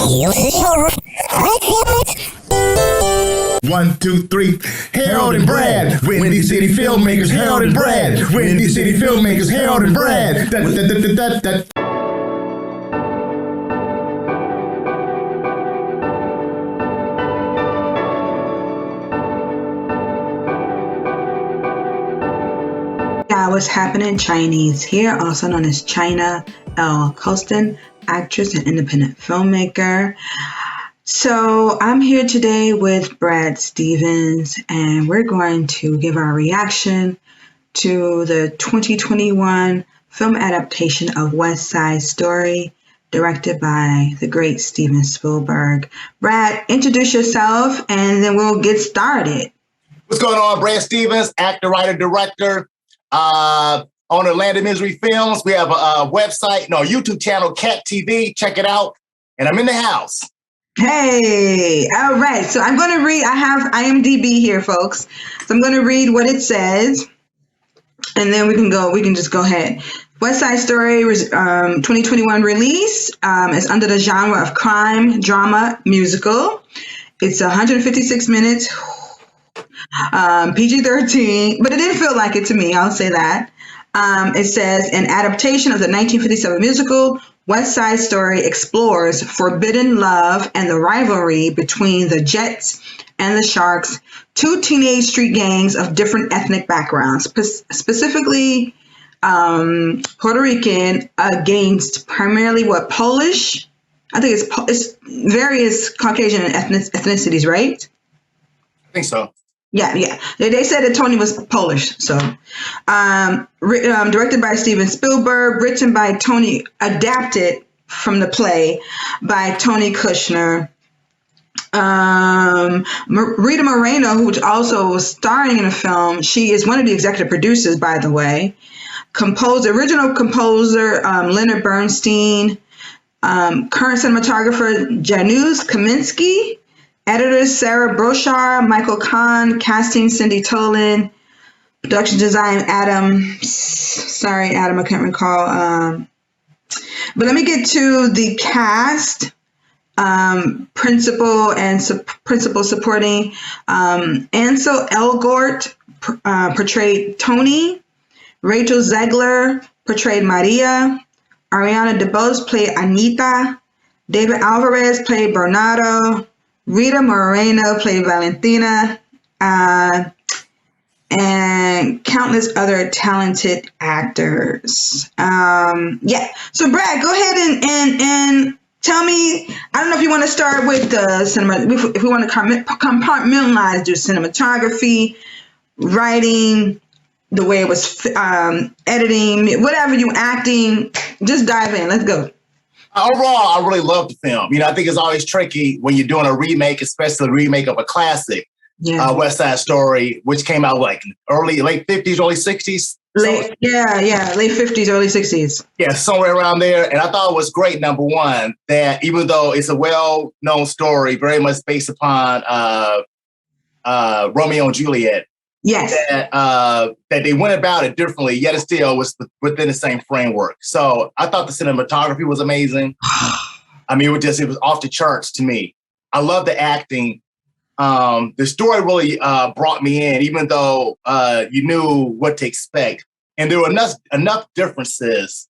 One, two, three. Harold and Brad, Windy City filmmakers. Harold and Brad, Windy City filmmakers. Harold and Brad. What's happening? Chinese here, also known as China L. Colston, actress and independent filmmaker. So I'm here today with Brad Stevens, and we're going to give our reaction to the 2021 film adaptation of West Side Story, directed by the great Steven Spielberg. Brad, introduce yourself, and then we'll get started. What's going on? Brad Stevens, actor, writer, director. On Atlanta Misery Films. We have a website, YouTube channel, Cat TV. Check it out. And I'm in the house. Hey, all right. So I'm going to read, I have IMDb here, folks. So I'm going to read what it says, and then we can just go ahead. West Side Story was 2021 release. It's under the genre of crime, drama, musical. It's 156 minutes. PG-13, but it didn't feel like it to me. I'll say that. It says an adaptation of the 1957 musical West Side Story explores forbidden love and the rivalry between the Jets and the Sharks, two teenage street gangs of different ethnic backgrounds, specifically Puerto Rican against primarily Polish. I think it's various Caucasian ethnicities, right? I think so. Yeah. They said that Tony was Polish. So, directed by Steven Spielberg, written by Tony, adapted from the play by Tony Kushner. Rita Moreno, who also was starring in the film, she is one of the executive producers, by the way. Original composer Leonard Bernstein, current cinematographer Janusz Kaminski. Editors Sarah Brochard, Michael Kahn, casting Cindy Tolan, production design Adam, I can't recall. But let me get to the cast. Principal and principal supporting. Ansel Elgort portrayed Tony. Rachel Zegler portrayed Maria. Ariana DeBose played Anita. David Alvarez played Bernardo. Rita Moreno played Valentina, and countless other talented actors. So Brad, go ahead and tell me, I don't know if you want to start with the cinema, if we want to compartmentalize, do cinematography, writing, the way it was editing, whatever you acting, just dive in. Let's go. Overall, I really love the film. I think it's always tricky when you're doing a remake, especially a remake of a classic, West Side Story, which came out late 50s, early 60s. Late 50s, early 60s. Yeah, somewhere around there. And I thought it was great, number one, that even though it's a well-known story, very much based upon Romeo and Juliet, yes, that they went about it differently, yet it still was within the same framework. So I thought the cinematography was amazing. I mean, it was off the charts to me. I love the acting. The story really brought me in, even though you knew what to expect. And there were enough differences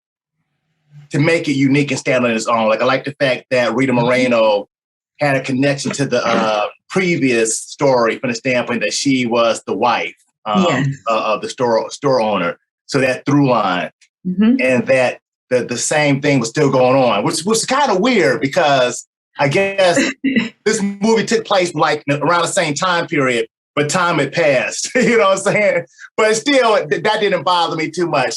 to make it unique and stand on its own. Like, I like the fact that Rita Moreno had a connection to the previous story from the standpoint that she was the wife of the store owner. So that through line, and that the same thing was still going on, which was kind of weird because I guess this movie took place like around the same time period, but time had passed. You know what I'm saying? But still, that didn't bother me too much.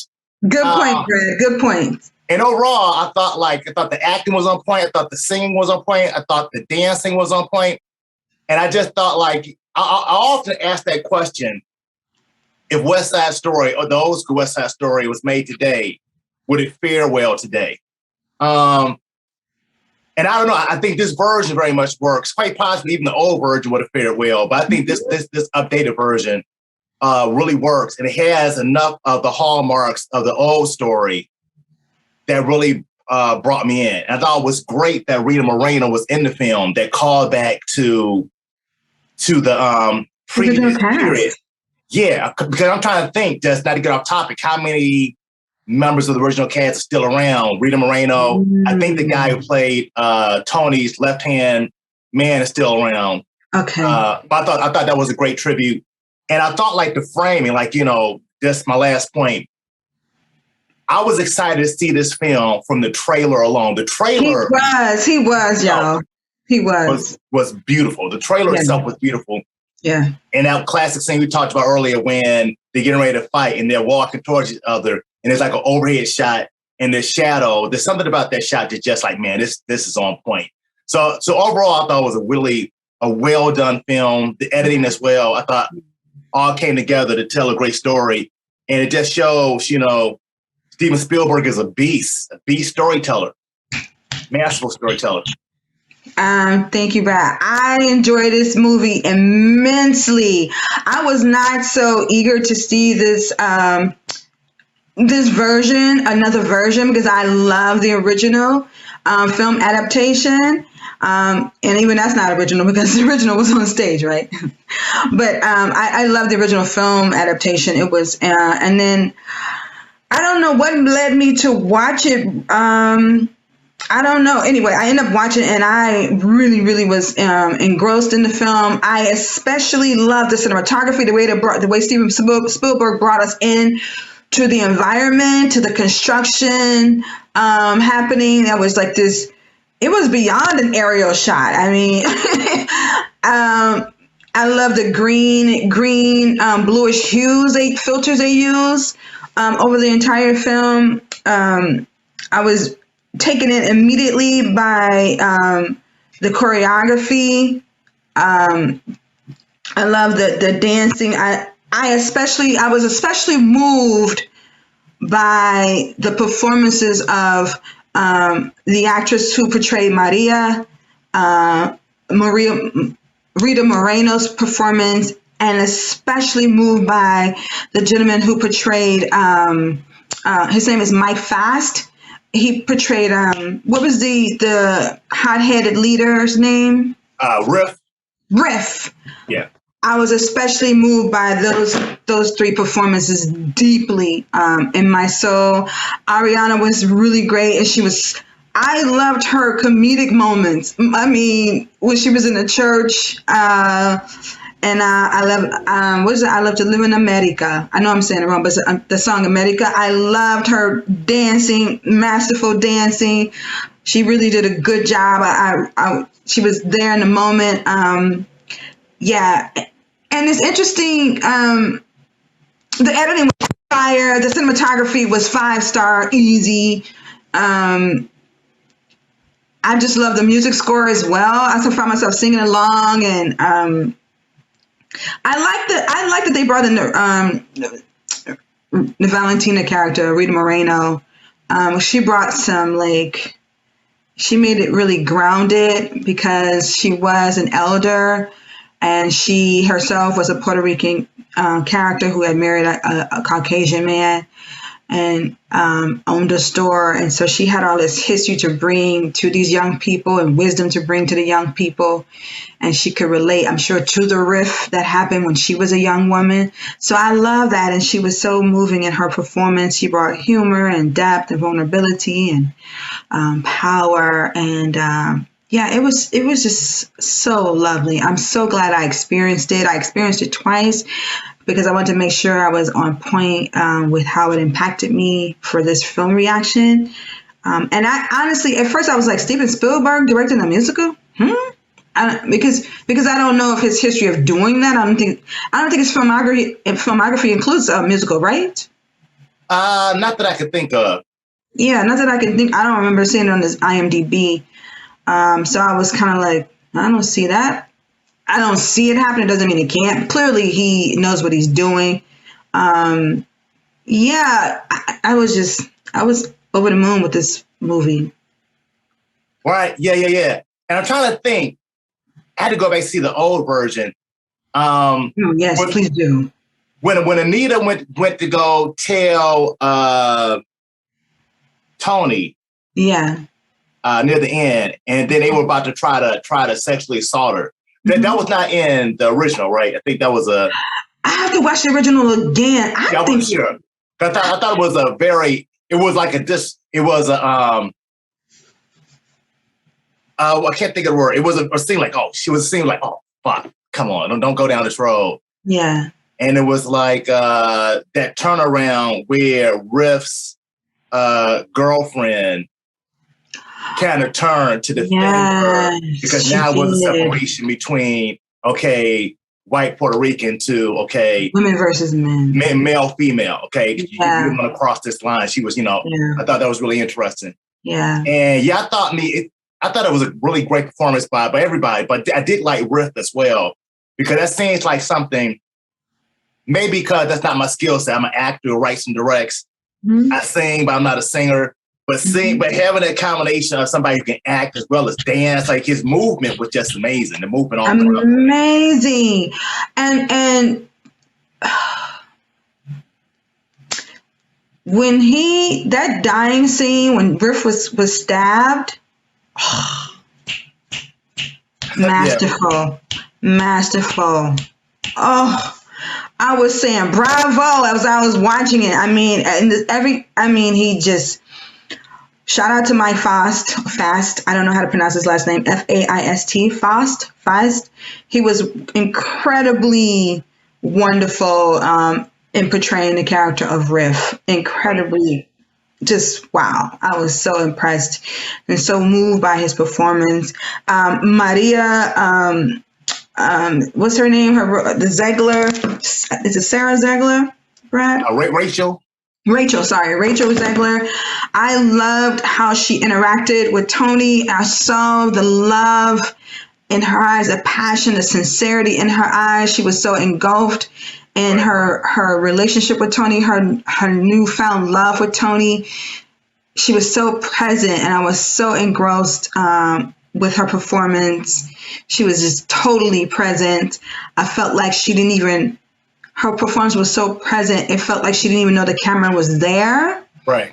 Good point, Greg. Good point. And overall, I thought the acting was on point. I thought the singing was on point. I thought the dancing was on point. And I just thought, I often ask that question: if West Side Story, or the old school West Side Story, was made today, would it fare well today? And I don't know. I think this version very much works. Quite possibly, even the old version would have fared well. But I think this updated version really works, and it has enough of the hallmarks of the old story that really brought me in. And I thought it was great that Rita Moreno was in the film that called back to the previous period. Yeah, because I'm trying to think, just not to get off topic, how many members of the original cast are still around? Rita Moreno, I think the guy who played Tony's left-hand man is still around. Okay. But I thought that was a great tribute. And I thought like the framing, like, you know, just my last point. I was excited to see this film from the trailer alone. The trailer he was, y'all. He was beautiful. The trailer itself was beautiful. Yeah. And that classic scene we talked about earlier when they're getting ready to fight and they're walking towards each other and there's like an overhead shot and the shadow. There's something about that shot that's just like, man, this is on point. So overall, I thought it was a well done film. The editing as well, I thought all came together to tell a great story. And it just shows, you know, Steven Spielberg is a beast storyteller, masterful storyteller. Thank you, Brad. I enjoyed this movie immensely. I was not so eager to see this another version, because I love the original film adaptation. And even that's not original because the original was on stage, right? But I love the original film adaptation. It was, and then I don't know what led me to watch it. I don't know. Anyway, I ended up watching it and I really, really was engrossed in the film. I especially loved the cinematography, the way Steven Spielberg brought us in to the environment, to the construction happening. That was like this. It was beyond an aerial shot. I mean, I love the green, bluish hues, filters they use over the entire film. I was taken in immediately by the choreography. I love the dancing. I was especially moved by the performances of the actress who portrayed Maria, Rita Moreno's performance, and especially moved by the gentleman who portrayed, his name is Mike Fast. He portrayed, what was the hot-headed leader's name? Riff. Yeah. I was especially moved by those three performances deeply in my soul. Ariana was really great, and I loved her comedic moments. I mean, when she was in the church, and I love to live in America. I know I'm saying it wrong, but the song America, I loved her dancing, masterful dancing. She really did a good job. She was there in the moment. Yeah. And it's interesting. The editing was fire. The cinematography was 5-star, easy. I just love the music score as well. I found myself singing along, and I like that they brought in the Valentina character, Rita Moreno. She brought she made it really grounded because she was an elder, and she herself was a Puerto Rican character who had married a Caucasian man and owned a store. And so she had all this history to bring to these young people and wisdom to bring to the young people. And she could relate, I'm sure, to the rift that happened when she was a young woman. So I love that. And she was so moving in her performance. She brought humor and depth and vulnerability and power. And yeah, it was just so lovely. I'm so glad I experienced it. I experienced it twice because I wanted to make sure I was on point with how it impacted me for this film reaction. And I honestly, at first I was like, Steven Spielberg directing a musical? Because I don't know of his history of doing that. I don't think his filmography includes a musical, right? Not that I could think of. Yeah, not that I can think. I don't remember seeing it on this IMDb. So I was kind of like, I don't see that. I don't see it happening. Doesn't mean it can't. Clearly, he knows what he's doing. Yeah, I was over the moon with this movie. Right. Yeah. And I'm trying to think. I had to go back and see the old version. Yes, please do. When Anita went to go tell Tony Yeah. Near the end, and then they were about to try to sexually assault her. That was not in the original, right? I think that was a. I have to watch the original again. I think wasn't sure. I thought it was a very. It was like a It was a I can't think of the word. It was a scene like, oh, she was a scene like, oh, fuck, come on, don't go down this road. Yeah. And it was like that turnaround where Riff's girlfriend kind of turned to defend her because now it was a separation between, okay, white Puerto Rican to, okay, women versus men, male, female. Okay, you want to cross this line. She was, I thought that was really interesting. Yeah. And I thought it was a really great performance by everybody, but I did like Riff as well because that seems like something, maybe because that's not my skill set. I'm an actor who writes and directs. Mm-hmm. I sing, but I'm not a singer. But but having that combination of somebody who can act as well as dance, like his movement was just amazing. The movement on amazing. And when that dying scene when Riff was stabbed, masterful. Oh, I was saying bravo as I was watching it. I mean, he just. Shout out to Mike Fast. I don't know how to pronounce his last name. Faist. Fast. He was incredibly wonderful in portraying the character of Riff. Incredibly, just wow. I was so impressed and so moved by his performance. Maria, what's her name? The Zegler. Is it Sarah Zegler, Brad? Rachel Zegler. I loved how she interacted with Tony. I saw the love in her eyes, the passion, the sincerity in her eyes. She was so engulfed in her relationship with Tony, her newfound love with Tony. She was so present, and I was so engrossed with her performance. She was just totally present. I felt like her performance was so present, it felt like she didn't even know the camera was there. Right.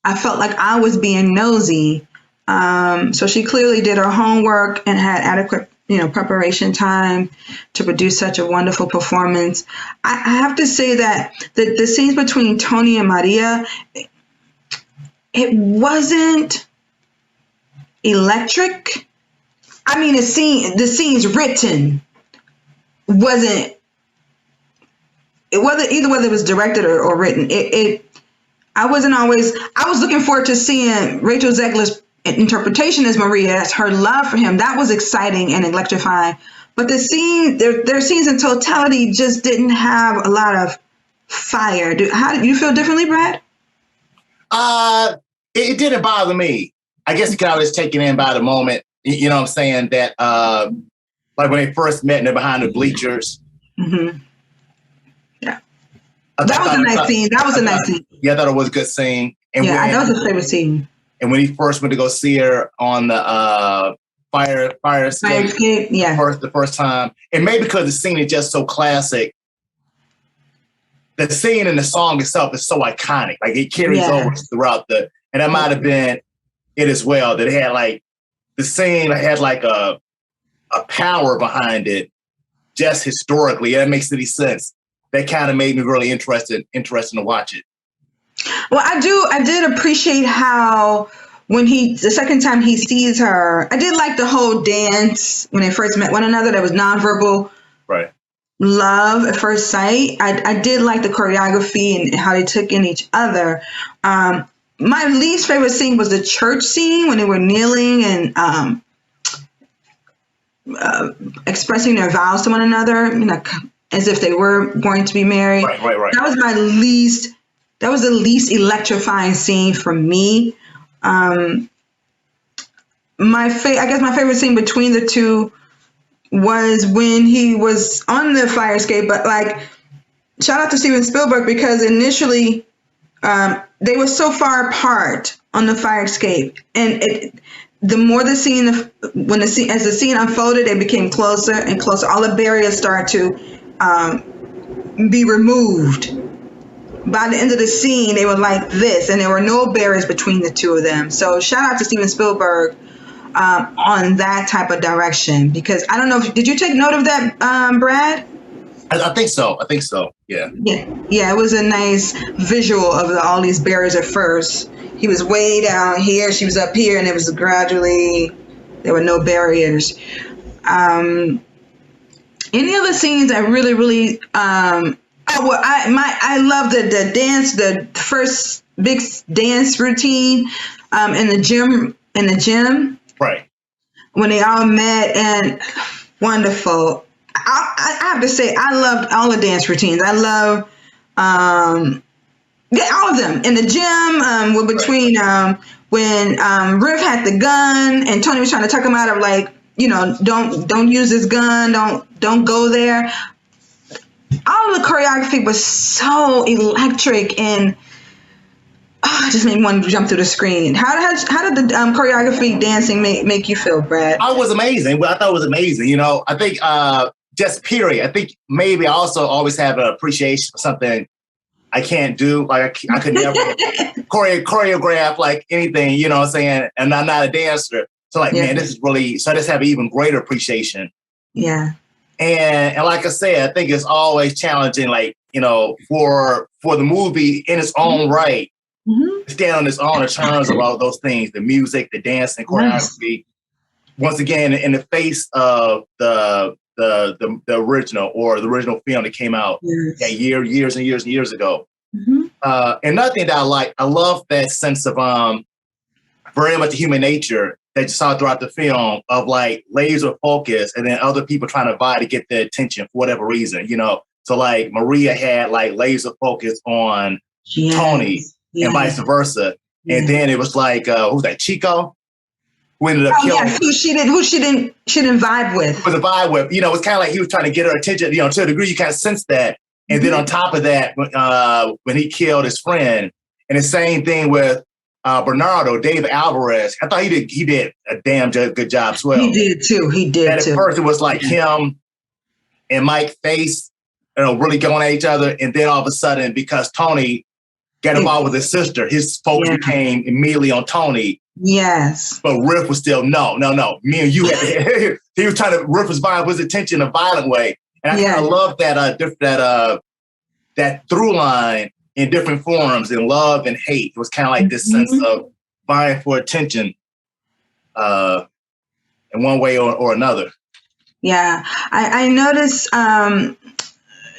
I felt like I was being nosy. So she clearly did her homework and had adequate, preparation time to produce such a wonderful performance. I have to say that the scenes between Tony and Maria, it wasn't electric. I mean, the scenes written wasn't. It wasn't either whether it was directed or written. I was looking forward to seeing Rachel Zegler's interpretation as Maria, as her love for him. That was exciting and electrifying. But their scenes in totality just didn't have a lot of fire. How did you feel differently, Brad? It didn't bother me. I guess you could always take it in by the moment. You know what I'm saying? That like when they first met and they're behind the bleachers. Mm-hmm. That was a nice scene. Yeah, I thought it was a good scene. And that was a favorite scene. And when he first went to go see her on the fire escape, the first time, and maybe because the scene is just so classic, the scene and the song itself is so iconic. Like it carries over throughout and that might have been it as well. That it had like the scene had like a power behind it, just historically. That makes any sense. That kind of made me really interested to watch it. Well, I did appreciate how when the second time he sees her, I did like the whole dance when they first met one another. That was nonverbal love at first sight. I did like the choreography and how they took in each other. My least favorite scene was the church scene when they were kneeling and expressing their vows to one another, as if they were going to be married. Right. That was the least electrifying scene for me. I guess my favorite scene between the two was when he was on the fire escape, but like, shout out to Steven Spielberg because initially they were so far apart on the fire escape. And the more as the scene unfolded, it became closer and closer. All the barriers started to be removed. by the end of the scene, they were like this, and there were no barriers between the two of them. So shout out to Steven Spielberg on that type of direction, because I don't know if, did you take note of that, Brad? I think so. Yeah. Yeah. It was a nice visual of all these barriers at first. He was way down here, she was up here, and it was gradually, there were no barriers. Any other scenes that really, really, I love the dance, the first big dance routine in the gym. Right. When they all met, and wonderful. I have to say, I loved all the dance routines. I love all of them in the gym. Between when Riff had the gun and Tony was trying to tuck him out of, like, you know, don't use this gun, don't go there. All of the choreography was so electric, and it just made me want to jump through the screen. How did the choreography dancing make you feel, Brad? I was amazing. Well, I thought it was amazing. You know, I think just period. I think maybe I also always have an appreciation for something I can't do. Like I could never choreograph like anything, you know what I'm saying? And I'm not a dancer. So like, man, this is really, so I just have an even greater appreciation. Yeah. And like I said, I think it's always challenging, like, you know, for the movie in its own right, stand on its own in terms of all those things, the music, the dancing, choreography. Once again, in the face of the original film that came out years and years ago. Another thing that I like, I love that sense of very much human nature that you saw throughout the film, of like laser focus and then other people trying to vie to get their attention for whatever reason, you know. So like Maria had like laser focus on Tony and vice versa. And then it was like who's that, Chico? Who ended up killing who she didn't vibe with. Was a vibe with, you know, it's kind of like he was trying to get her attention, you know, to a degree you kind of sense that. And then on top of that, when he killed his friend, and the same thing with Bernardo, David Alvarez, I thought he did a damn good job as well. He did too. At first it was like him and Mike Face, you know, really going at each other. And then all of a sudden, because Tony got involved with his sister, his focus became immediately on Tony. Yes. But Riff was still, no. Me and you had to, he was trying to, Riff was vying with his attention in a violent way. And I kind of love that through line in different forms, in love and hate. It was kind of like this sense of vying for attention in one way or another. Yeah. I noticed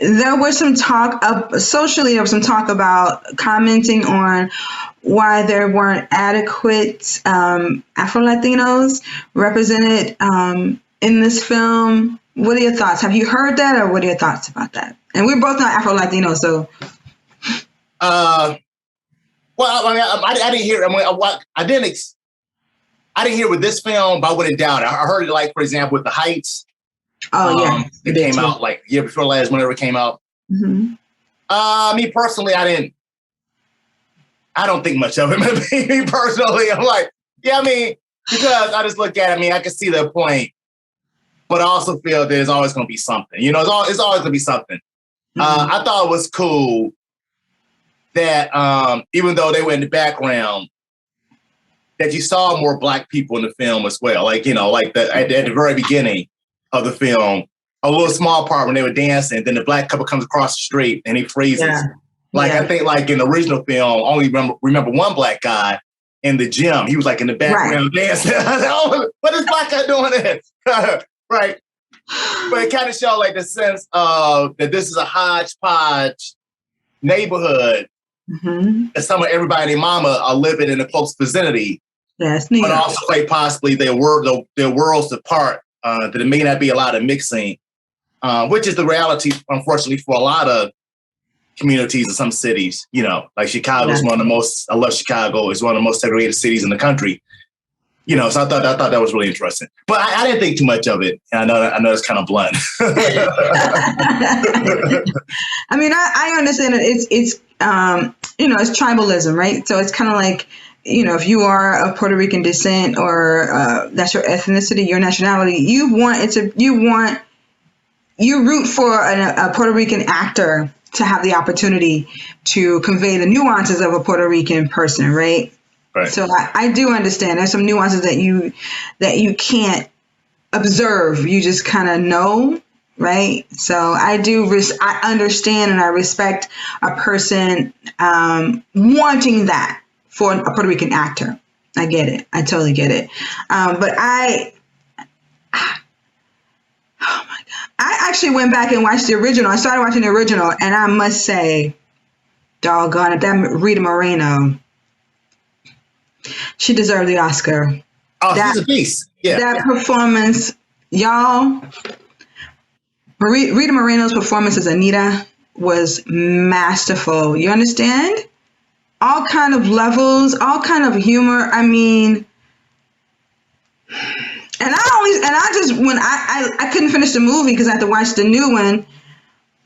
there was some talk socially, there was some talk about commenting on why there weren't adequate Afro-Latinos represented in this film. What are your thoughts? Have you heard that, or what are your thoughts about that? And we're both not Afro-Latinos, so. Well, I mean, I didn't hear. I mean, I didn't hear with this film, but I wouldn't doubt it. I heard it, like, for example, with The Heights. Oh yeah, it came out like year before last, whenever it came out. Me personally, I don't think much of it. Me personally, I'm like, yeah, I mean, because I just look at it. I mean, I can see their point, but I also feel there's always going to be something. You know, it's always going to be something. I thought it was cool that even though they were in the background, that you saw more Black people in the film as well. Like, you know, like at the very beginning of the film, a little small part when they were dancing, then the Black couple comes across the street and he freezes. I think like in the original film, only remember one Black guy in the gym. He was like in the background dancing. I was like, oh, what is Black guy doing there? Right. But it kind of showed like the sense of that this is a hodgepodge neighborhood. And some of everybody and their mama are living in a close vicinity. Yes, but also quite possibly their worlds apart. That it may not be a lot of mixing, which is the reality, unfortunately, for a lot of communities in some cities. You know, like Chicago is one of the most. I love Chicago. It's one of the most segregated cities in the country. You know, so I thought that was really interesting. But I didn't think too much of it. And I know it's kind of blunt. I mean, I understand that it's you know, it's tribalism, right? So it's kind of like, you know, if you are of Puerto Rican descent or that's your ethnicity, your nationality, you root for a Puerto Rican actor to have the opportunity to convey the nuances of a Puerto Rican person, right? Right. So I do understand. There's some nuances that you can't observe. You just kind of know, right? So I understand and I respect a person wanting that for a Puerto Rican actor. I get it. I totally get it. But oh my God. I actually went back and watched the original. I started watching the original, and I must say, doggone it, that Rita Moreno, she deserved the Oscar. Oh, she's a beast. Yeah. That performance, y'all, Rita Moreno's performance as Anita was masterful. You understand? All kind of levels, all kind of humor. I mean, and I couldn't finish the movie because I had to watch the new one,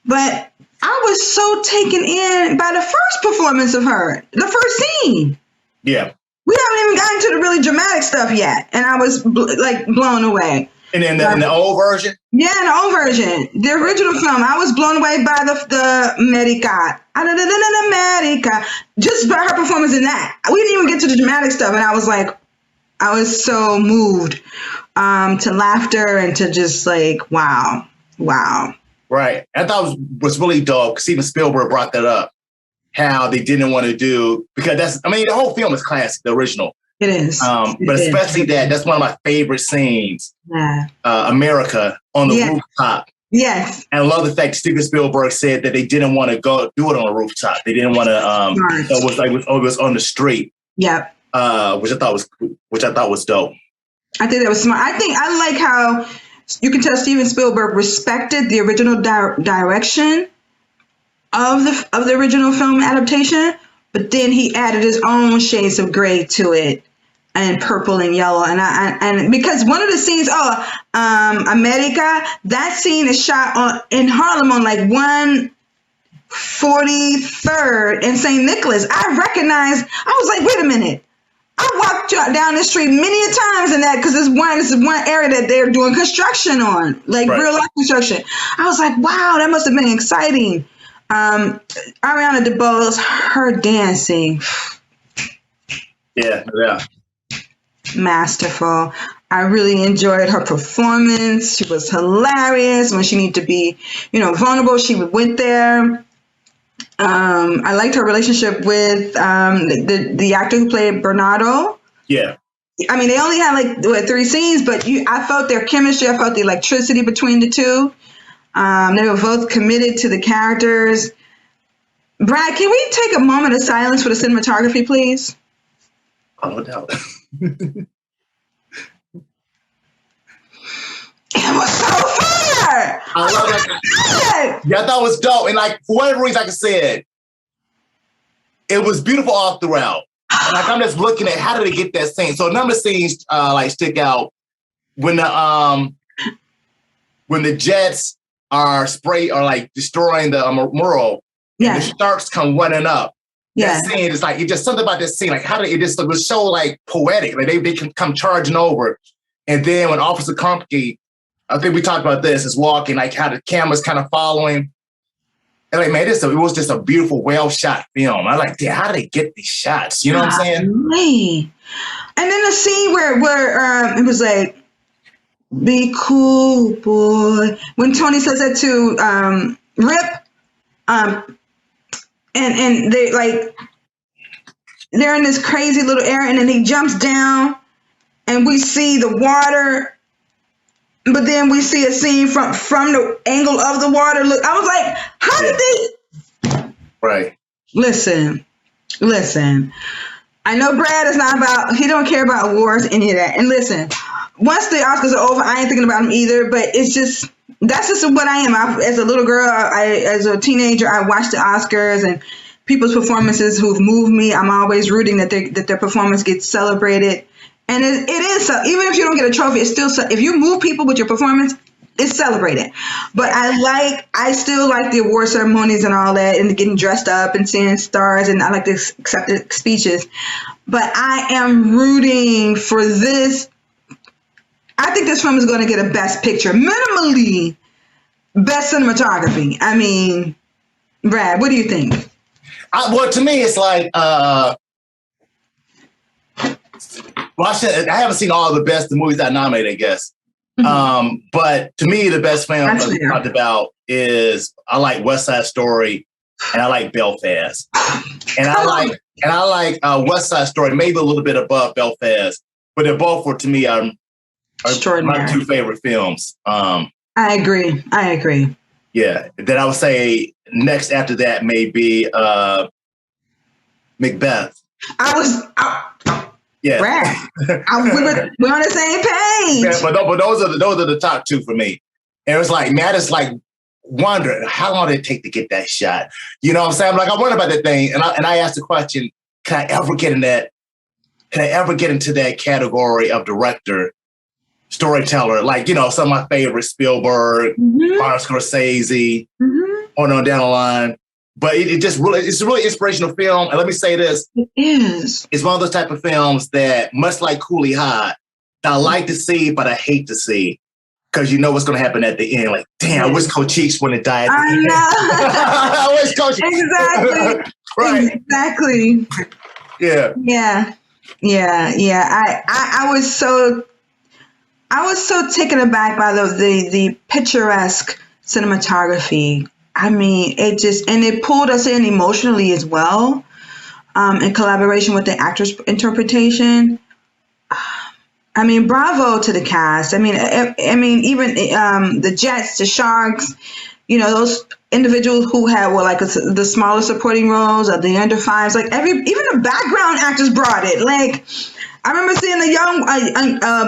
but I was so taken in by the first performance of her, the first scene. Yeah. We haven't even gotten to the really dramatic stuff yet, and I was blown away. And then in the old version? Yeah, in the old version. The original film, I was blown away by the America. America. Just by her performance in that. We didn't even get to the dramatic stuff, and I was so moved to laughter and to just like, wow. Right. I thought it was really dope because even Spielberg brought that up, how they didn't want to do, because the whole film is classic, the original. It is. But especially that's one of my favorite scenes. Yeah. America on the rooftop. Yes. And I love the fact Steven Spielberg said that they didn't want to go do it on a rooftop. They didn't want to, it was on the street. Yep. Which I thought was dope. I think that was smart. I like how you can tell Steven Spielberg respected the original direction of the original film adaptation, but then he added his own shades of gray to it, and purple and yellow. And because one of the scenes, America, that scene is shot in Harlem on like 143rd and St. Nicholas. I was like, wait a minute. I walked down the street many a times in that because this is one area that they're doing construction on, like real life construction. I was like, wow, that must have been exciting. Ariana DeBose, her dancing. Yeah. Masterful. I really enjoyed her performance. She was hilarious. When she needed to be, vulnerable, she went there. I liked her relationship with the actor who played Bernardo. Yeah. I mean, they only had 3 scenes, but I felt their chemistry. I felt the electricity between the two. They were both committed to the characters. Brad, can we take a moment of silence for the cinematography, please? Oh, no doubt. It was so fire! I love it. Yeah, I thought it was dope. And for whatever reason, like I said, it was beautiful all throughout. And I'm just looking at how did they get that scene. So a number of scenes stick out when the jets are destroying the mural. Yeah. And the sharks come running up. Yeah. That scene is it's just something about this scene. How did it just it was so poetic. They can come charging over. And then when Officer Krupke, I think we talked about this, is walking, how the camera's kind of following. And it was just a beautiful, well-shot film. I how do they get these shots? You know what I'm saying? Right. And then the scene where it was be cool, boy. When Tony says that to Rip, and they they're in this crazy little area, and then he jumps down, and we see the water. But then we see a scene from the angle of the water. Look, I was like, how did they? Right. Listen. I know Brad is he don't care about awards, any of that. And listen, once the Oscars are over, I ain't thinking about them either. But that's just what I am. As a little girl, as a teenager, I watched the Oscars and people's performances who've moved me. I'm always rooting that their performance gets celebrated. And it is so. Even if you don't get a trophy, it's still so. If you move people with your performance, it's celebrated. But I still like the award ceremonies and all that, and getting dressed up and seeing stars, and I like the accepted speeches. But I am rooting for this. I think this film is going to get a Best Picture, minimally Best Cinematography. I mean, Brad, what do you think? Well, to me, it's like, well, I haven't seen all the best the movies that nominated, I guess. But to me, the best film I talked about is I like West Side Story and I like Belfast. And I like West Side Story, maybe a little bit above Belfast, but they're both to me are my two favorite films. I agree. Yeah. Then I would say next after that may be Macbeth. Yeah. Brad, we're on the same page. Yeah, but those are the top two for me. And it was like, man, it's like wondering how long did it take to get that shot? You know what I'm saying? I'm like, I wonder about that thing. And I asked the question, can I ever get into that category of director, storyteller? Like, some of my favorites, Spielberg, Martin Scorsese, on down the line. But it's a really inspirational film. And let me say this. It is. It's one of those type of films that, much like Cooley High, that I like to see, but I hate to see. Because you know what's going to happen at the end. Like, damn, I wish Coach Cheeks wouldn't die at the end. I wish Coach Exactly. Right. Exactly. Yeah. Yeah. I was so taken aback by the picturesque cinematography. I mean, it pulled us in emotionally as well, in collaboration with the actor's interpretation. I mean, bravo to the cast. I mean, even the Jets, the Sharks, those individuals who were like the smaller supporting roles of the under fives, like even the background actors brought it. Like, I remember seeing a young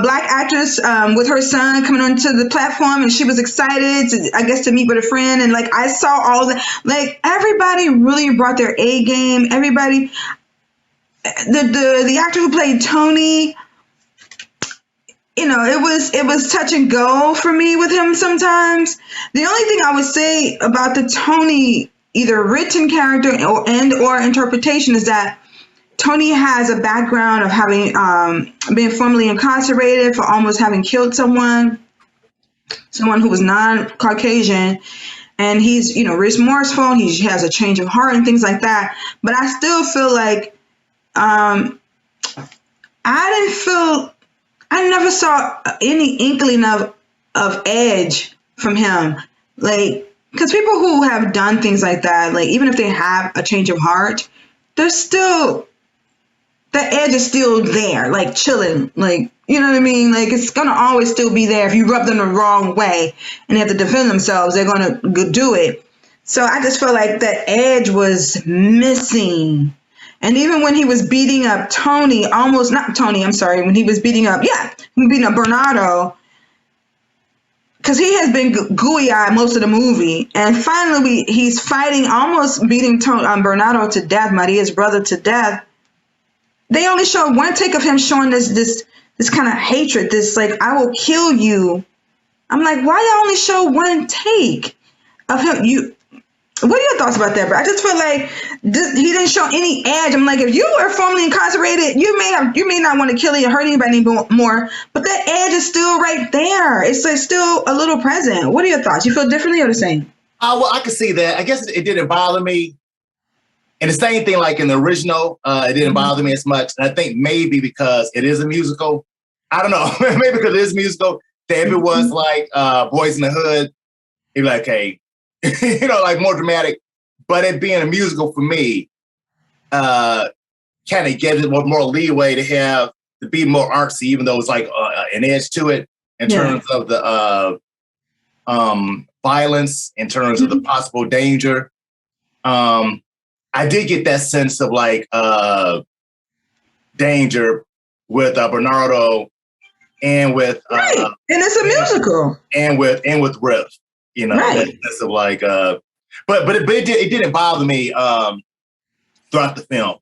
black actress with her son coming onto the platform, and she was excited to meet with a friend. And like, I saw all of that. Like, everybody really brought their A game. Everybody, the actor who played Tony, it was touch and go for me with him sometimes. The only thing I would say about the Tony, either written character or interpretation, is that Tony has a background of having been formerly incarcerated for almost having killed someone who was non-Caucasian, and he's remorseful. He has a change of heart and things like that. But I still feel like I never saw any inkling of edge from him. Like, because people who have done things like that, like, even if they have a change of heart, they're still, the edge is still there, like chilling, like, you know what I mean? Like, it's going to always still be there. If you rub them the wrong way and they have to defend themselves, they're going to do it. So I just felt like that edge was missing. And even when he was beating up when he was beating up Bernardo, because he has been gooey-eyed most of the movie. And finally, he's fighting, almost beating Bernardo to death, Maria's brother, to death. They only showed one take of him showing this kind of hatred, this like, I will kill you. I'm like, why y'all only show one take of him? What are your thoughts about that, bro? I just feel like he didn't show any edge. I'm like, if you were formerly incarcerated, you may not want to kill or hurt anybody more, but that edge is still right there. It's like still a little present. What are your thoughts? You feel differently or the same? Well, I can see that. I guess it didn't bother me. And the same thing, like in the original, it didn't bother me as much. And I think maybe because it is a musical. I don't know. Maybe because it is musical. That if it was like Boys in the Hood, it'd be like, hey, like more dramatic. But it being a musical for me, kind of gives it more leeway to be more artsy, even though it's like an edge to it in terms of the violence, in terms of the possible danger. I did get that sense of like danger with Bernardo and with right. And it's a musical. And with Riff, right. That sense of like but it didn't bother me throughout the film.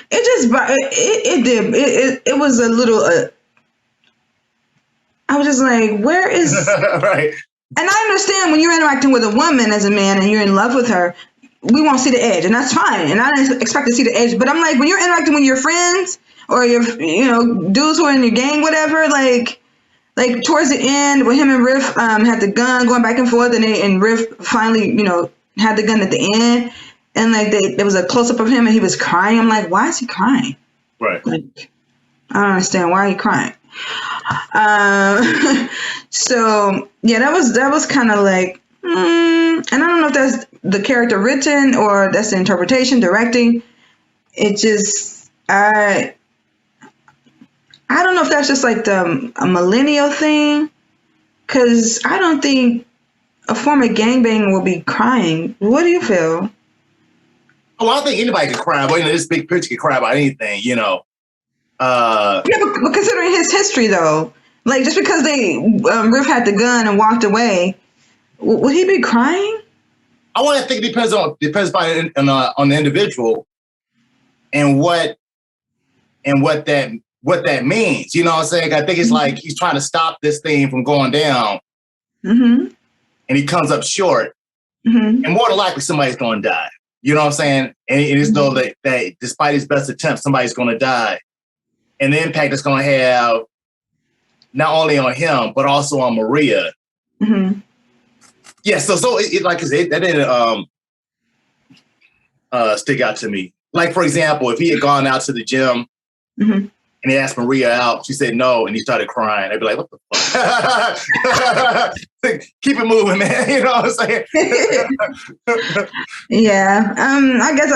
It was a little I was just like, where is right. And I understand when you're interacting with a woman as a man and you're in love with her, we won't see the edge, and that's fine. And I didn't expect to see the edge, but I'm like, when you're interacting with your friends or your, dudes who are in your gang, whatever, like towards the end, when him and Riff had the gun going back and forth, and Riff finally, had the gun at the end, and like there was a close up of him and he was crying. I'm like, why is he crying? Right. Like, I don't understand why are you crying. So yeah, that was kind of like, and I don't know if that's the character written or that's the interpretation, directing. It just I don't know if that's just like a millennial thing, because I don't think a former gangbanger will be crying. What do you feel? Oh, I think anybody can cry, but this big picture can cry about anything, Yeah, but considering his history, though, like just because Riff had the gun and walked away, would he be crying? I want to think it depends on the individual and what that means. You know what I'm saying? I think it's like he's trying to stop this thing from going down, and he comes up short, and more than likely somebody's going to die. You know what I'm saying? And it's though that despite his best attempts, somebody's going to die, and the impact it's going to have not only on him but also on Maria. Yeah, so it like I said, that didn't stick out to me. Like, for example, if he had gone out to the gym and he asked Maria out, she said no, and he started crying, I'd be like, what the fuck? Keep it moving, man. You know what I'm saying? Yeah. I guess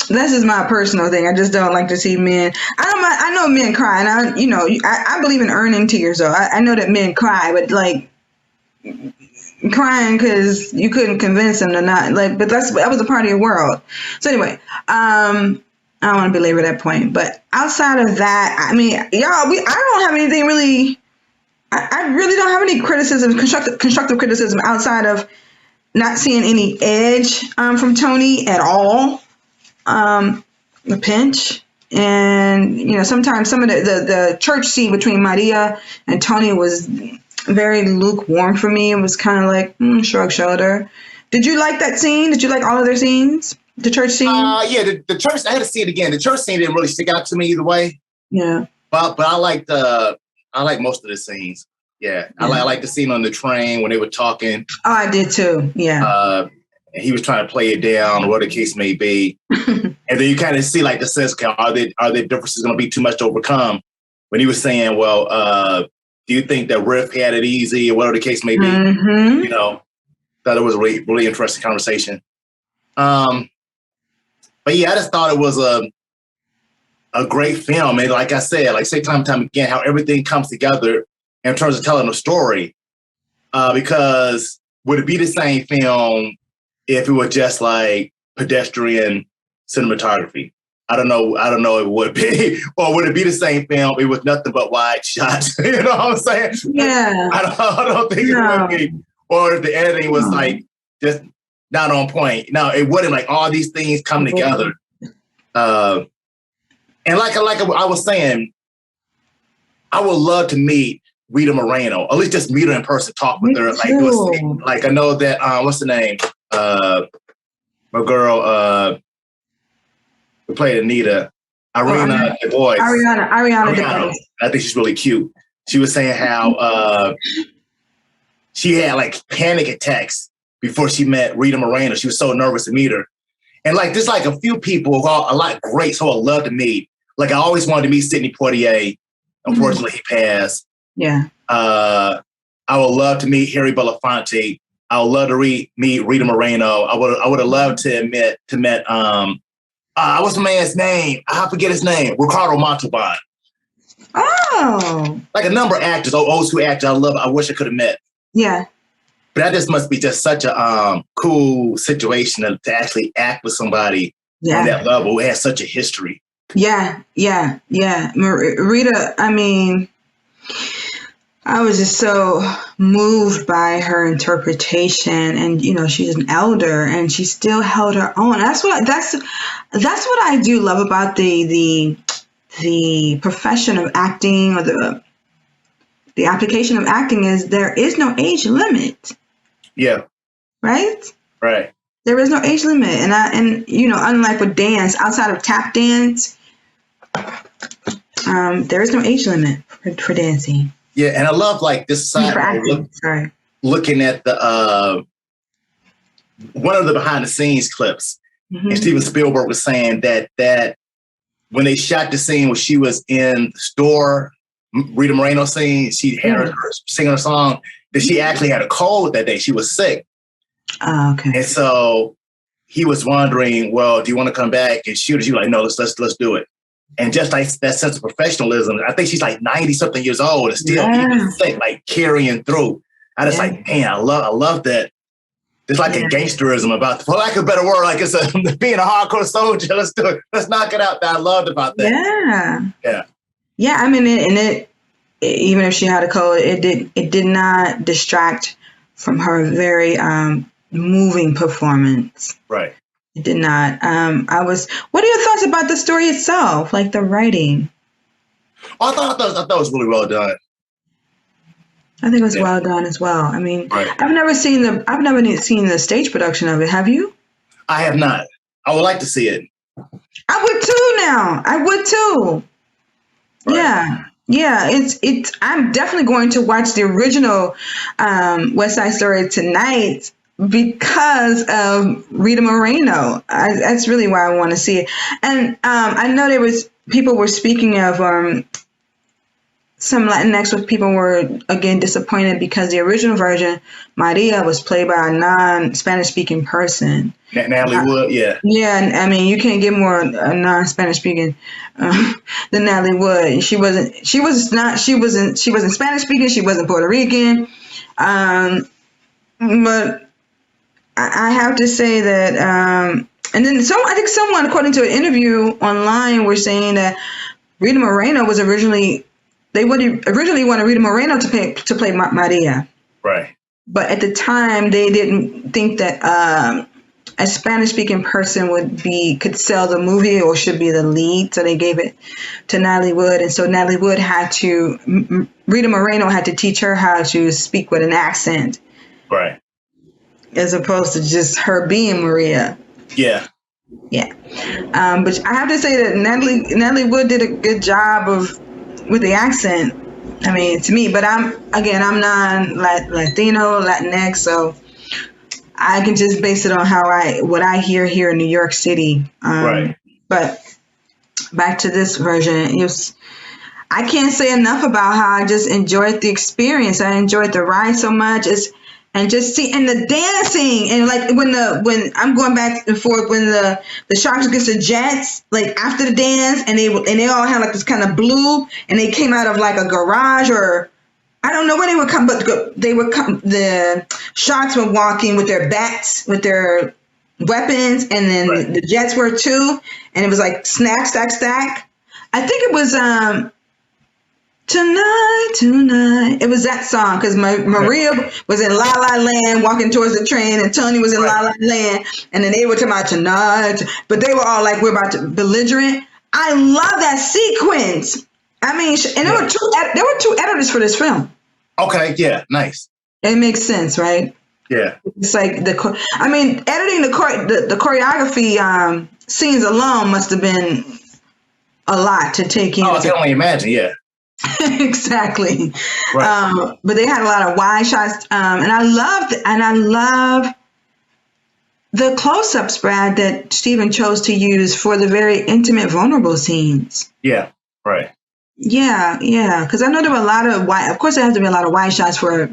that's just my personal thing. I just don't like to see men. I know men cry, and I believe in earning tears, though. I know that men cry, but like crying because you couldn't convince them to not like. But that was a part of your world. So anyway, I don't want to belabor that point. But outside of that, I mean, y'all, I don't have anything really. I really don't have any criticism, constructive criticism outside of not seeing any edge from Tony at all. The pinch, and sometimes some of the church scene between Maria and Tony was very lukewarm for me. It was kind of like shrug shoulder. Did you like that scene? Did you like all of their scenes? The church scene? Yeah, the church. I had to see it again. The church scene didn't really stick out to me either way. Yeah, but I liked most of the scenes. Yeah, I like the scene on the train when they were talking. Oh, I did too. Yeah. And he was trying to play it down, or whatever the case may be. And then you kind of see like the sense, are there differences going to be too much to overcome? When he was saying, well, do you think that Riff had it easy, or whatever the case may be? Thought it was a really, really interesting conversation. But yeah, I just thought it was a great film. And like I said, like say time and time again, how everything comes together in terms of telling a story. Because would it be the same film if it were just like pedestrian cinematography? I don't know if it would be. Or would it be the same film if it was nothing but wide shots? You know what I'm saying? Yeah. I don't think it would be. Or if the editing was like just not on point. No, it wouldn't. Like all these things come together. And like I was saying, I would love to meet Rita Moreno, or at least just meet her in person, talk with her. Like I know that what's the name? My girl who played Anita, Irina DeBois. Ariana DeBois. I think she's really cute. She was saying how she had like panic attacks before she met Rita Moreno. She was so nervous to meet her. And like there's like a few people who are a lot great, so I'd love to meet. Like I always wanted to meet Sidney Poitier. Unfortunately, he passed. Yeah. I would love to meet Harry Belafonte. I would love to meet Rita Moreno. I would have loved to meet what's the man's name? I forget his name. Ricardo Montalban. Oh. Like a number of actors, old school actors. I wish I could have met. Yeah. But that just must be just such a cool situation to actually act with somebody on that level who has such a history. Yeah. Rita, I mean, I was just so moved by her interpretation, and she's an elder, and she still held her own. That's what I do love about the profession of acting, or the application of acting, is there is no age limit. Yeah. Right. There is no age limit, and unlike with dance, outside of tap dance, there is no age limit for dancing. Yeah, and I love like this side looking at the one of the behind the scenes clips, and Steven Spielberg was saying that when they shot the scene where she was in the store, Rita Moreno scene, she had her singing a song, that she actually had a cold that day. She was sick. Oh, okay. And so he was wondering, well, do you want to come back and shoot it? She was like, no, let's do it. And just like that sense of professionalism, I think she's like 90 something years old and still even sick, like carrying through. I just like, man, I love that. There's like a gangsterism about, for lack of a better word, like it's being a hardcore soldier. Let's do it. Let's knock it out. That I loved about that. Yeah. I mean, it even if she had a cold, it did not distract from her very moving performance. Right. It did not. What are your thoughts about the story itself, like the writing? I thought it was really well done. I think it was well done as well. I mean, I've never seen the stage production of it. Have you? I have not. I would like to see it. I would too now. I would too. Right. Yeah. It's. I'm definitely going to watch the original West Side Story tonight because of Rita Moreno. That's really why I want to see it. And I know people were speaking of some Latinx people were again disappointed because the original version, Maria, was played by a non-Spanish speaking person. Natalie Wood, yeah. Yeah, and I mean you can't get more non-Spanish speaking than Natalie Wood. She wasn't Spanish speaking. She wasn't Puerto Rican. But I have to say that, and then I think someone, according to an interview online, were saying that Rita Moreno was originally. They would originally wanted Rita Moreno to play Maria. Right. But at the time, they didn't think that a Spanish-speaking person could sell the movie or should be the lead. So they gave it to Natalie Wood. And so Natalie Wood Rita Moreno had to teach her how to speak with an accent. Right. As opposed to just her being Maria. Yeah. Yeah. But I have to say that Natalie Wood did a good job with the accent, I mean, to me, but I'm non-Latino, Latinx, so I can just base it on what I hear here in New York City. Right. But back to this version, I can't say enough about how I just enjoyed the experience. I enjoyed the ride so much. And the dancing, and like when I'm going back and forth when the Sharks against the Jets, like after the dance, and they all had like this kind of blue, and they came out of like a garage, or I don't know where they would come, but they would come. The Sharks were walking with their bats, with their weapons, and then the Jets were too, and it was like stack. I think it was Tonight. It was that song because Maria was in La La Land walking towards the train, and Tony was in La La Land, and then they were talking about tonight, but they were all like, we're about to belligerent. I love that sequence. I mean, and there were two editors for this film. Okay, yeah, nice. It makes sense, right? Yeah. It's like editing the choreography scenes alone must have been a lot to take in. Oh, I can only imagine, yeah. Exactly. Right. But they had a lot of wide shots, and I love the close-ups, Brad, that Steven chose to use for the very intimate, vulnerable scenes. Yeah, right. Yeah, because I know there were a lot of of course there has to be a lot of wide shots for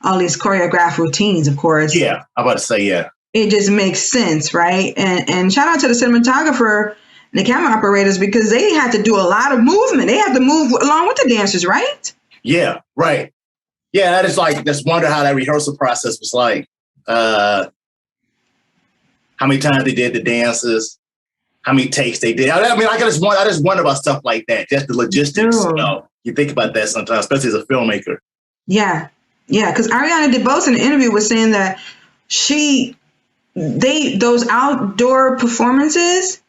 all these choreographed routines, of course. Yeah, I'm about to say, yeah. It just makes sense, right? And shout out to the cinematographer, the camera operators, because they had to do a lot of movement. They had to move along with the dancers, right? Yeah, right. Yeah, that is like, just wonder how that rehearsal process was like. How many times they did the dances, how many takes they did. I mean, I just wonder about stuff like that, just the logistics. You know, you think about that sometimes, especially as a filmmaker. Yeah, because Ariana DeBose in the interview was saying that those outdoor performances,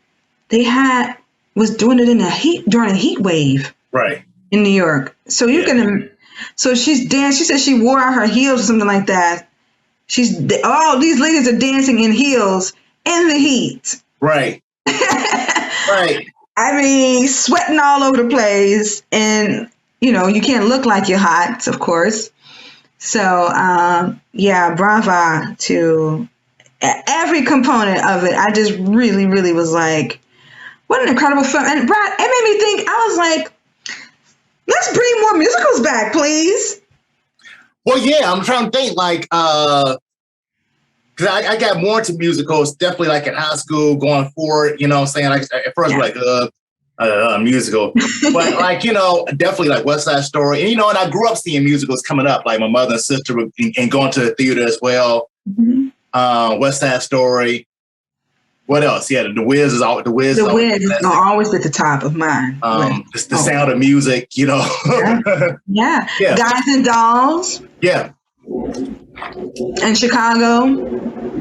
was doing it during a heat wave, right, in New York. So so she's danced. She said she wore out her heels or something like that. All these ladies are dancing in heels in the heat. Right. Right. I mean, sweating all over the place, and you can't look like you're hot, of course. So brava to every component of it. I just really, really was like, what an incredible film. And Brad, it made me think, I was like, let's bring more musicals back, please. Well, yeah, I'm trying to think like, because I got more into musicals, definitely like in high school going forward, you know what I'm saying? Like, at first, like, musical. But like, definitely like West Side Story. And, and I grew up seeing musicals coming up, like my mother and sister and going to the theater as well. Mm-hmm. West Side Story. What else? Yeah, The Wiz is always gonna always be at the top of mine. Just the Sound of Music, Yeah. Guys and Dolls. Yeah. In Chicago.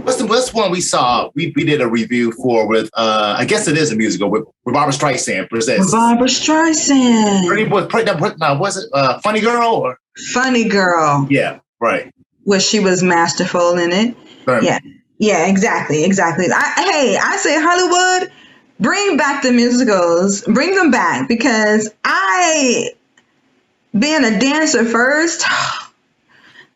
What's one we saw? We did a review for with I guess it is a musical with Barbra Streisand. Barbra Streisand. Was it Funny Girl or Funny Girl? Yeah, right. Where she was masterful in it. Right. Yeah, exactly. I say Hollywood, bring back the musicals, bring them back, because being a dancer first,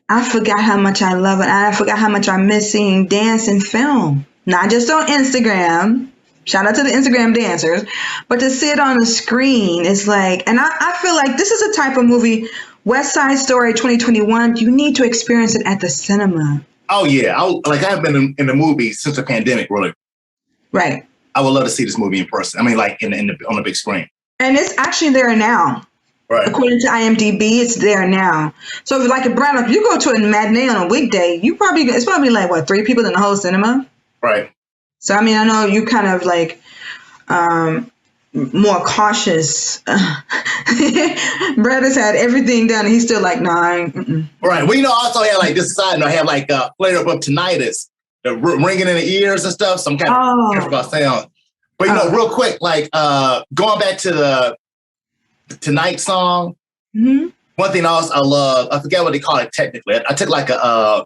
I forgot how much I love it. I forgot how much I miss seeing dance in film, not just on Instagram. Shout out to the Instagram dancers, but to see it on the screen is like, and I feel like this is a type of movie, West Side Story 2021, you need to experience it at the cinema. Oh yeah, I've been in the movie since the pandemic, really. Right. I would love to see this movie in person. I mean, like on the big screen. And it's actually there now. Right. According to IMDb, it's there now. So if if you go to a matinee on a weekday, it's probably like what, 3 people in the whole cinema. Right. So I mean, I know you kind of like more cautious. Brad has had everything done. And he's still like, nah. Right. Well, also had like this side, I have like flare up of tinnitus, the ringing in the ears and stuff. So I'm kind of careful about sound. But real quick, like going back to the Tonight song. Mm-hmm. One thing else I love, I forget what they call it technically. I took like a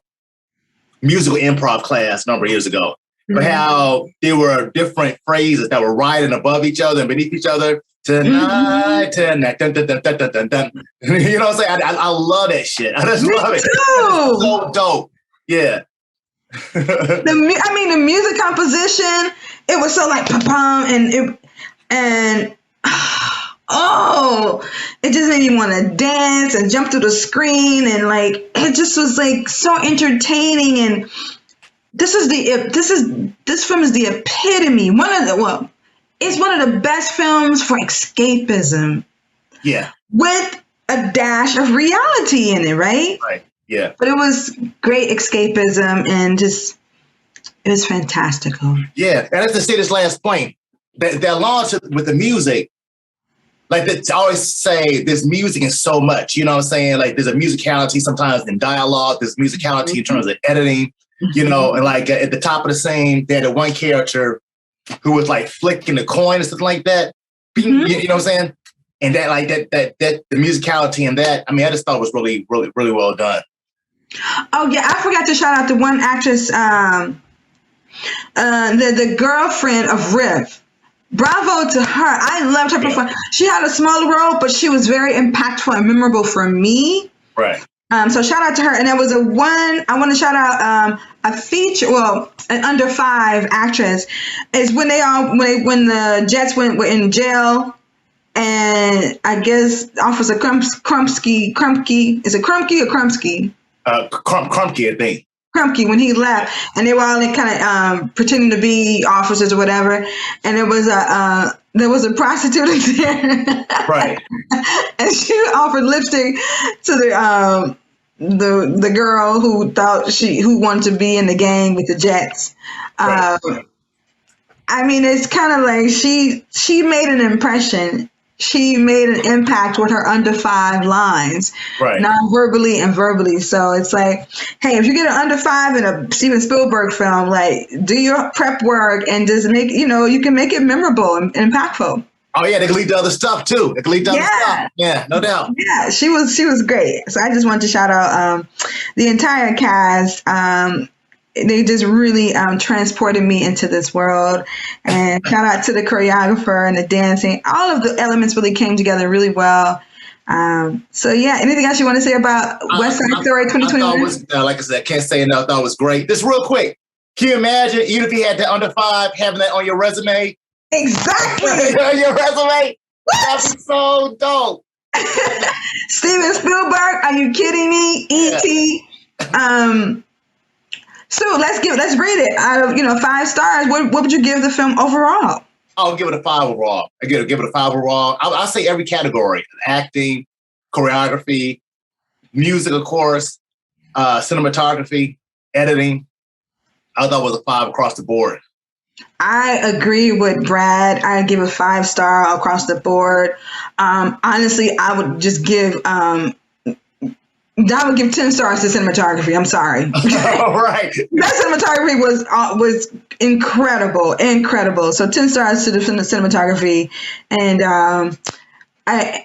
musical improv class a number of years ago. But how there were different phrases that were riding above each other and beneath each other. Tonight, tonight, dun, dun, dun, dun, dun, dun, dun. You know what I'm saying? I love that shit. I just love it. It's so dope. Yeah. The music composition, it was so like pa-pum and it just made me want to dance and jump through the screen, and like it just was like so entertaining. And this film is the epitome. It's one of the best films for escapism. Yeah. With a dash of reality in it, right? Right. Yeah. But it was great escapism and just it was fantastical. Yeah, and I have to say this last point. That launch with the music. Like I always say, this music is so much, you know what I'm saying? Like there's a musicality sometimes in dialogue, there's musicality in terms of editing, and like at the top of the scene, they had the one character who was like flicking the coin or something like that. Mm-hmm. You know what I'm saying? And that like that the musicality in that, I mean, I just thought it was really, really, really well done. Oh yeah, I forgot to shout out the one actress, the girlfriend of Riff. Bravo to her. I loved her performance. She had a smaller role, but she was very impactful and memorable for me. Right. So shout out to her. And there was I want to shout out a feature, an under 5 actress is when the Jets were in jail, and I guess Officer Krumke, is it Krumke or Krumsky? Krumke, I think. Krumke, when he left, and they were all kind of pretending to be officers or whatever, and there was a prostitute in there, right? And she offered lipstick to the girl who wanted to be in the gang with the Jets. Right. I mean, it's kind of like she made an impression. She made an impact with her under 5 lines, right, non-verbally and verbally. So it's like, hey, if you get an under 5 in a Steven Spielberg film, like do your prep work and just make, you can make it memorable and impactful. Oh yeah, they can lead to other stuff too. They can lead to other stuff. Yeah, no doubt. Yeah, she was great. So I just wanted to shout out the entire cast. They just really transported me into this world, and shout out to the choreographer and the dancing. All of the elements really came together really well. So yeah, anything else you want to say about West Side Story 2021? Like I said, I can't say enough. I thought it was great. Just real quick, Can you imagine, even if you had that under 5, having that on your resume? Exactly. On your resume? That'd be so dope. Steven Spielberg, are you kidding me? E.T. So let's rate it out of 5 stars. What would you give the film overall? I'll give it a 5 overall. I give it a 5 overall. I'll say every category: acting, choreography, music, of course, cinematography, editing. I thought it was a 5 across the board. I agree with Brad. I give a 5-star across the board. Honestly, I would just give. I would give 10 stars to cinematography. I'm sorry. Right. That cinematography was incredible. So 10 stars to the cinematography, and I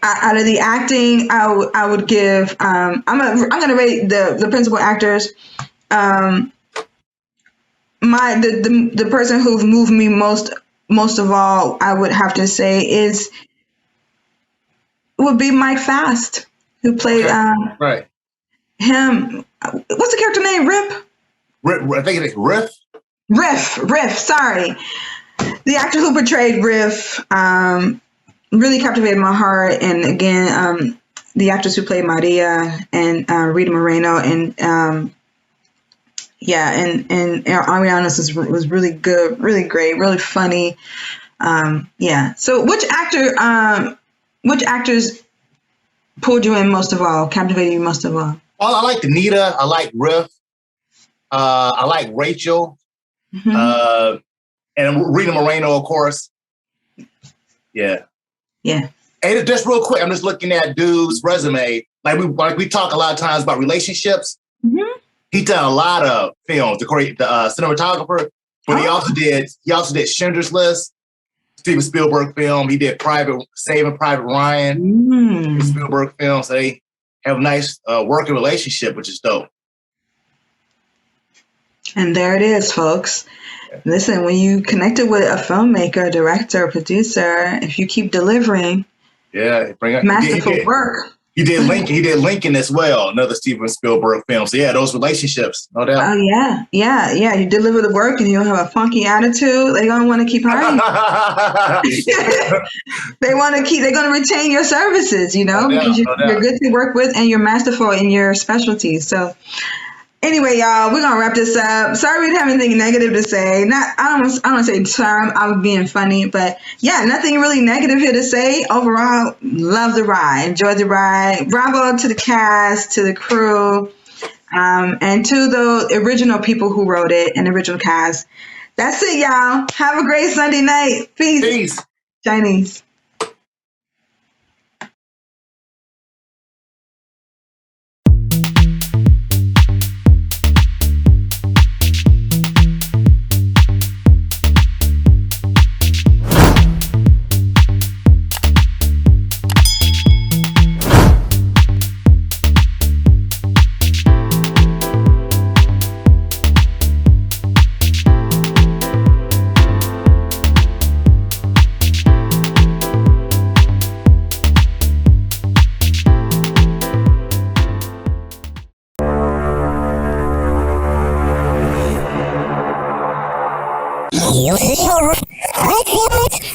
out of the acting, I would give. I'm gonna rate the principal actors. The person who moved me most of all, I would have to say would be Mike Fast, who played right. him. What's the character name? I think it's Riff. Riff. Sorry, the actor who portrayed Riff really captivated my heart. And again, the actress who played Maria and Rita Moreno and Ariana was really good, really great, really funny. So which actors pulled you in most of all, captivated you most of all? Well, I like Anita. I like Riff. I like Rachel. Mm-hmm. And Rita Moreno, of course. Yeah. Yeah. And just real quick, I'm just looking at dude's resume. Like we talk a lot of times about relationships. Mm-hmm. He done a lot of films. The cinematographer, but he also did Schindler's List, Steven Spielberg film. He did Saving Private Ryan, Spielberg film. So they have a nice working relationship, which is dope. And there it is, folks. Listen, when you connected with a filmmaker, director, producer, if you keep delivering, masterful work. He did Lincoln as well, another Steven Spielberg film. So those relationships, no doubt. Oh yeah. You deliver the work and you don't have a funky attitude, they're gonna want to keep hiring. They're gonna retain your services, because you're good to work with and you're masterful in your specialty. So anyway, y'all, we're gonna wrap this up. Sorry we didn't have anything negative to say. I don't say sorry, I was being funny, but nothing really negative here to say. Overall, love the ride, enjoyed the ride. Bravo to the cast, to the crew, and to the original people who wrote it and the original cast. That's it, y'all. Have a great Sunday night. Peace. Chinese.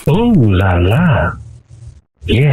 Oh la la. Yeah.